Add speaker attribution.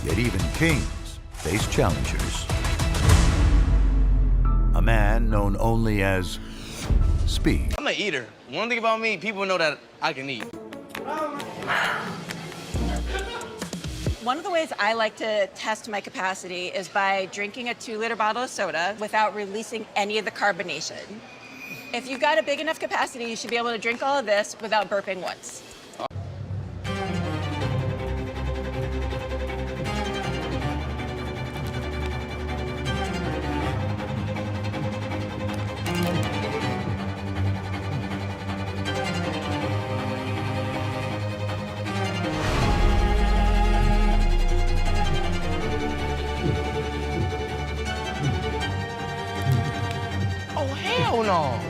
Speaker 1: Yet even kings face challengers. A man known only as Speed.
Speaker 2: I'm an eater. One thing about me, people know that I can eat.
Speaker 3: One of the ways I like to test my capacity is by drinking a 2-liter bottle of soda without releasing any of the carbonation. If you've got a big enough capacity, you should be able to drink all of this without burping once.
Speaker 2: Oh, hell no.